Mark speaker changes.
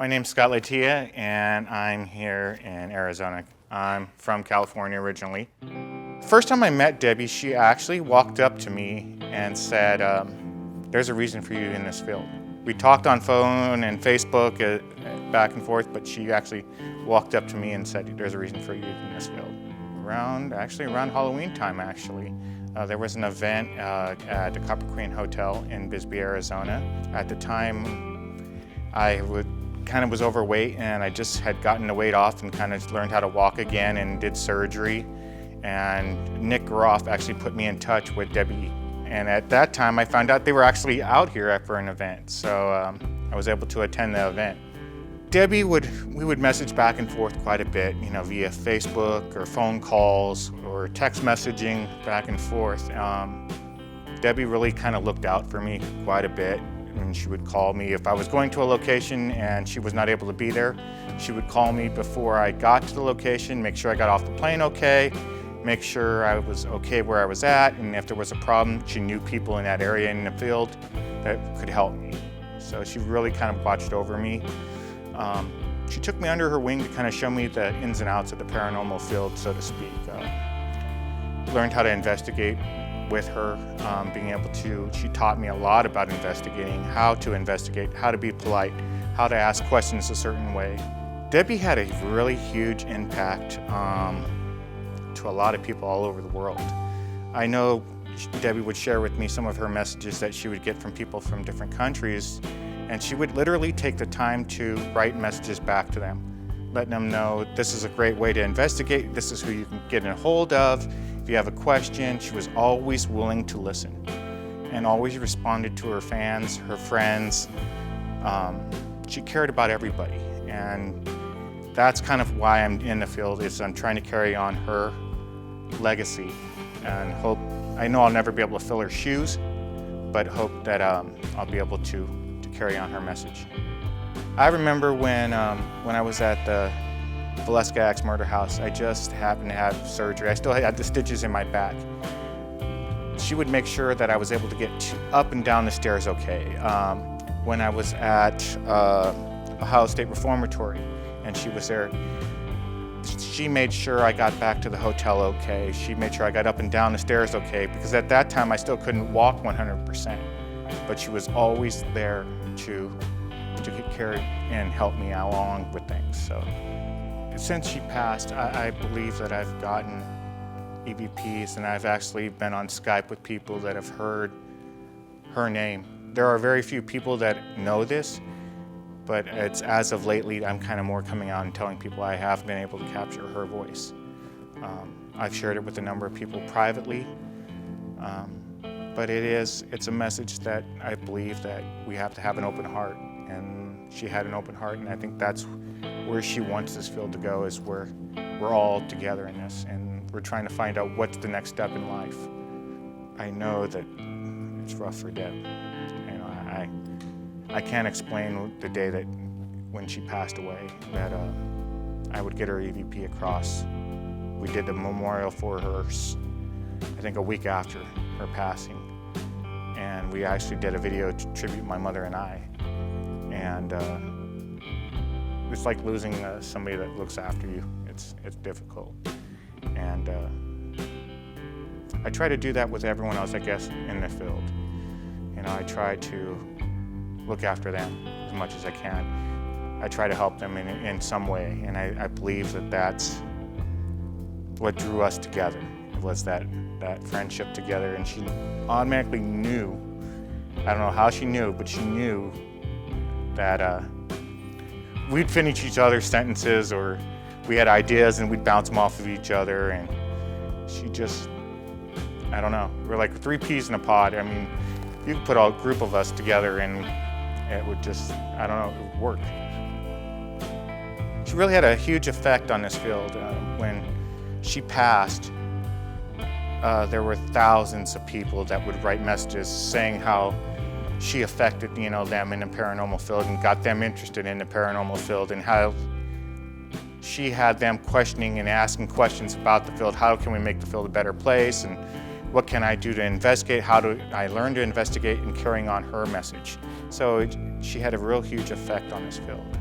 Speaker 1: My name's Scott Litaea, and I'm here in Arizona. I'm from California originally. First time I met Debbie, she actually walked up to me and said, there's a reason for you in this field. We talked on phone and Facebook back and forth, but she actually walked up to me and said, there's a reason for you in this field. Around Halloween time, there was an event at the Copper Queen Hotel in Bisbee, Arizona. At the time, I kind of was overweight, and I just had gotten the weight off and kind of learned how to walk again and did surgery. And Roth actually put me in touch with Debbie. And at that time, I found out they were actually out here for an event. So I was able to attend the event. Debbie we would message back and forth quite a bit, via Facebook or phone calls or text messaging back and forth. Debbie really kind of looked out for me quite a bit. And she would call me if I was going to a location and she was not able to be there. She would call me before I got to the location, make sure I got off the plane okay, make sure I was okay where I was at, and if there was a problem, she knew people in that area in the field that could help me. So she really kind of watched over me. She took me under her wing to kind of show me the ins and outs of the paranormal field, so to speak. Learned how to investigate with her, she taught me a lot about investigating, how to investigate, how to be polite, how to ask questions a certain way. Debbie had a really huge impact to a lot of people all over the world. I know Debbie would share with me some of her messages that she would get from people from different countries, and she would literally take the time to write messages back to them, letting them know this is a great way to investigate, this is who you can get a hold of. If you have a question, she was always willing to listen and always responded to her fans, her friends. She cared about everybody, and that's kind of why I'm in the field, is I'm trying to carry on her legacy and hope. I know I'll never be able to fill her shoes, but hope that I'll be able to carry on her message. I remember when I was at the Valeska Axe murder house, I just happened to have surgery. I still had the stitches in my back. She would make sure that I was able to get up and down the stairs okay. When I was at Ohio State Reformatory and she was there, she made sure I got back to the hotel okay. She made sure I got up and down the stairs okay, because at that time I still couldn't walk 100%. But she was always there to get care and help me along with things. So since she passed, I believe that I've gotten EVPs, and I've actually been on Skype with people that have heard her name. There are very few people that know this, but it's as of lately I'm kind of more coming out and telling people I have been able to capture her voice. I've shared it with a number of people privately, but it's a message that I believe that we have to have an open heart, and she had an open heart, and I think that's where she wants this field to go, is where we're all together in this, and we're trying to find out what's the next step in life. I know that it's rough for Deb. I can't explain the day that when she passed away that I would get her EVP across. We did the memorial for her, I think a week after her passing, and we actually did a video to tribute my mother and I. And it's like losing somebody that looks after you. It's difficult. And I try to do that with everyone else, I guess, in the field. I try to look after them as much as I can. I try to help them in some way, and I believe that that's what drew us together. It was that friendship together, and she automatically knew, I don't know how she knew, but she knew that we'd finish each other's sentences, or we had ideas and we'd bounce them off of each other, and she just, I don't know, we're like 3 peas in a pod. I mean, you could put a group of us together and it would just, I don't know, it would work. She really had a huge effect on this field. When she passed, there were thousands of people that would write messages saying how she affected, them in the paranormal field and got them interested in the paranormal field, and how she had them questioning and asking questions about the field. How can we make the field a better place, and what can I do to investigate? How do I learn to investigate, and carrying on her message? So she had a real huge effect on this field.